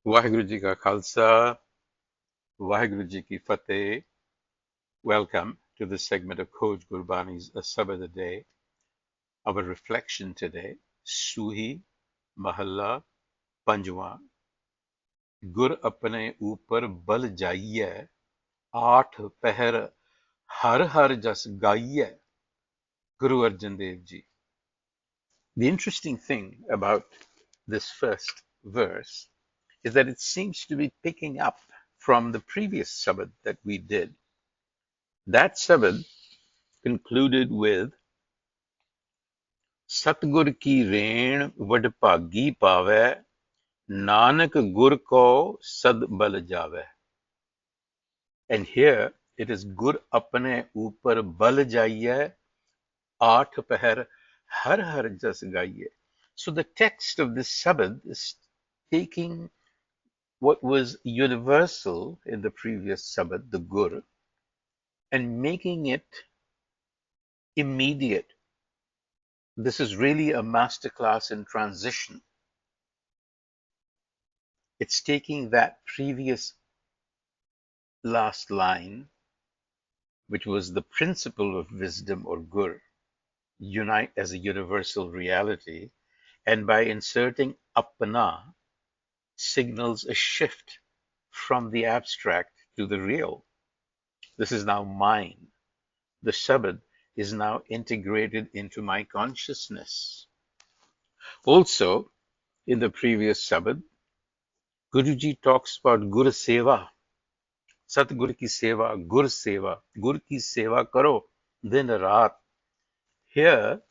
Waheguru Ji Ka Khalsa, Waheguru Ji Ki Fateh. Welcome to this segment of Coach Gurbani's a-sabad-a-day. Our reflection today, Suhi Mahalla Panjwa. Gur Apune Upar Bal Jaiai, Aath Pehar Har Har Jas Gaiai. Guru Arjan Dev Ji. The interesting thing about this first verse is that it seems to be picking up from the previous sabad that we did. That sabad concluded with Satgur ki reen vadbhagi pavai, Nanak gur ko sad bal jave. And here it is Gur Apune Upar Bal Jaiai, Aath Pehar Har Har Jas Gaiai. So the text of this sabad is taking what was universal in the previous sabad, the Gur, and making it immediate. This is really a masterclass in transition. It's taking that previous last line, which was the principle of wisdom or gur, unite as a universal reality, and by inserting apna, signals a shift from the abstract to the real. This is now mine. The sabad is now integrated into my consciousness. Also, in the previous sabad, Guruji talks about Gur Seva, Satgur ki seva, Gur ki seva karo, din raat. Here,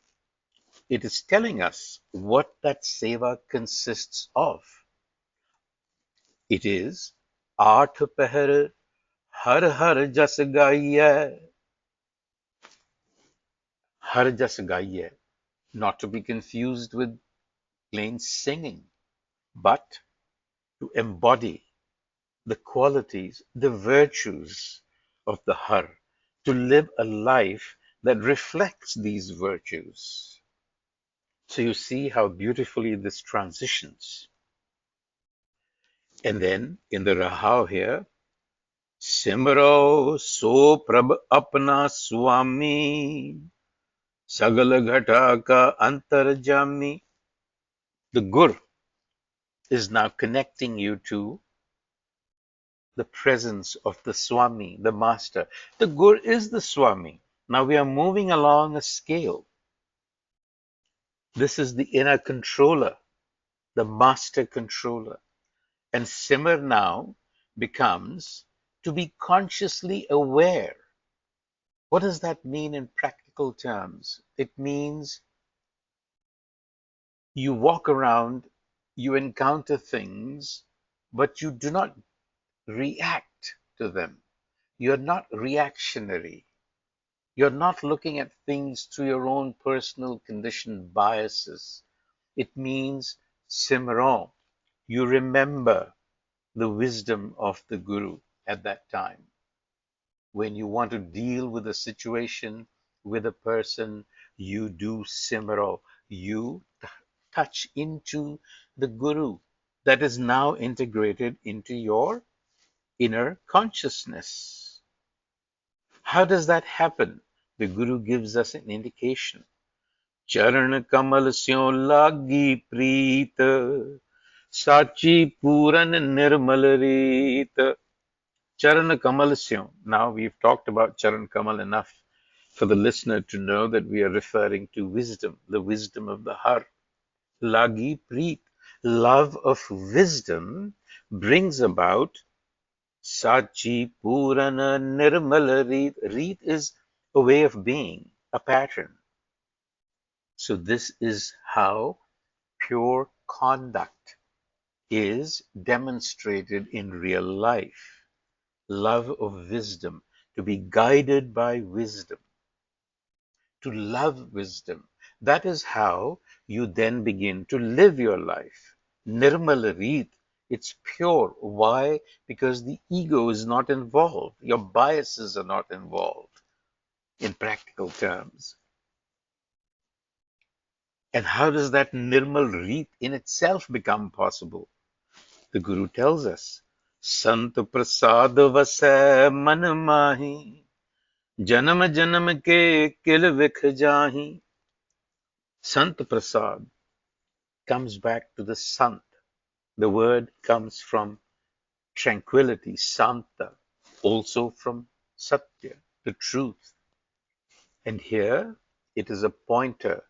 it is telling us what that seva consists of. It is Aath Pehar Har Har Jas Gaiai. Har Jas Gaiai, not to be confused with plain singing, but to embody the qualities, the virtues of the Har, to live a life that reflects these virtues. So you see how beautifully this transitions. And then in the Rahau here, Simro so prab apna swami, sagal ghata ka antarjami. The Gur is now connecting you to the presence of the Swami, the Master. The Gur is the Swami. Now we are moving along a scale. This is the inner controller, the master controller. And Simar now becomes to be consciously aware. What does that mean in practical terms? It means you walk around, you encounter things, but you do not react to them. You're not reactionary. You're not looking at things through your own personal conditioned biases. It means Simran. You remember the wisdom of the Guru at that time. When you want to deal with a situation, with a person, you do Simran. You touch into the Guru that is now integrated into your inner consciousness. How does that happen? The Guru gives us an indication. Charan kamal syo lagi preet, sachi puran nirmal reet. Charan kamal syo. Now we've talked about Charan kamal enough for the listener to know that we are referring to wisdom, the wisdom of the heart. Lagi preet. Love of wisdom brings about Sachi Purana Nirmal Reet. Reet is a way of being, a pattern. So this is how pure conduct is demonstrated in real life. Love of wisdom, to be guided by wisdom, to love wisdom. That is how you then begin to live your life. Nirmal Reet, it's pure. Why? Because the ego is not involved. Your biases are not involved in practical terms. And how does that Nirmal Reet in itself become possible? The Guru tells us, Sant prasad vasai man mahi, janam janam ke kil vikh jahi. Sant prasad comes back to the Sant. The word comes from tranquility, Santa, also from Satya, the truth. And here it is a pointer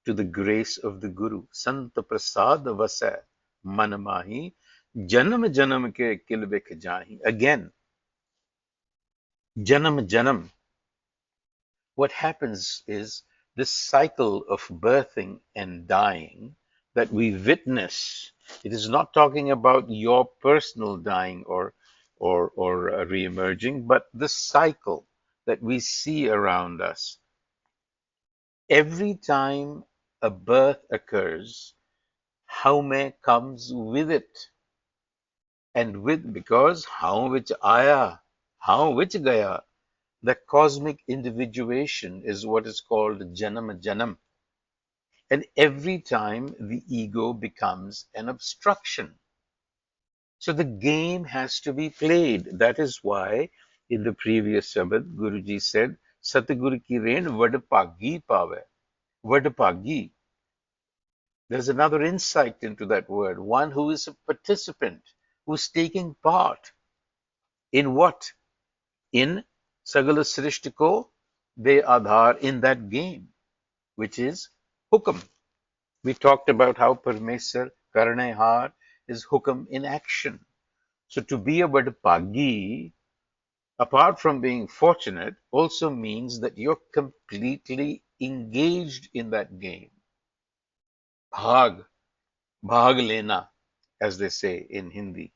to the grace of the Guru. Sant prasad vasai man mahi, janam janam ke kil vikh jahi. Again, janam janam. What happens is this cycle of birthing and dying that we witness. It is not talking about your personal dying or re-emerging, but the cycle that we see around us. Every time a birth occurs, Haume comes with it. And with because how which aya, how which gaya, the cosmic individuation is what is called Janam Janam. And every time the ego becomes an obstruction. So the game has to be played. That is why in the previous Sabad, Guruji said, Satguru ki ren vadpagi pave. Vadpagi. There's another insight into that word. One who is a participant, who's taking part in what? In Sagala Srishtiko, De Adhar, in that game, which is Hukam. We talked about how Parmesar Karne Har is Hukam in action. So to be a Vadpagi, apart from being fortunate, also means that you're completely engaged in that game. Bhag, Bhag Lena, as they say in Hindi.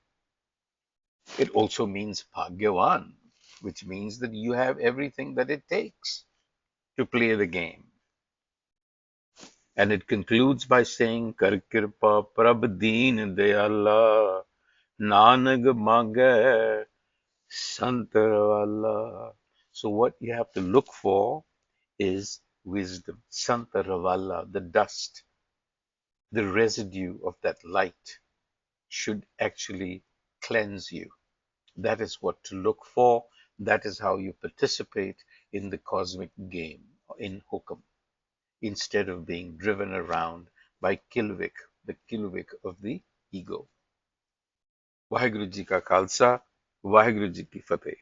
It also means Bhagyavan, which means that you have everything that it takes to play the game. And it concludes by saying, Kar kirpa prab deen dayala, Nanag mage santarawala. So what you have to look for is wisdom, santarawala, the dust, the residue of that light should actually cleanse you. That is what to look for. That is how you participate in the cosmic game, in Hukam, instead of being driven around by Kilvik, the Kilvik of the ego. Vaheguru Ji ka Khalsa, Vaheguru Ji ki Fateh.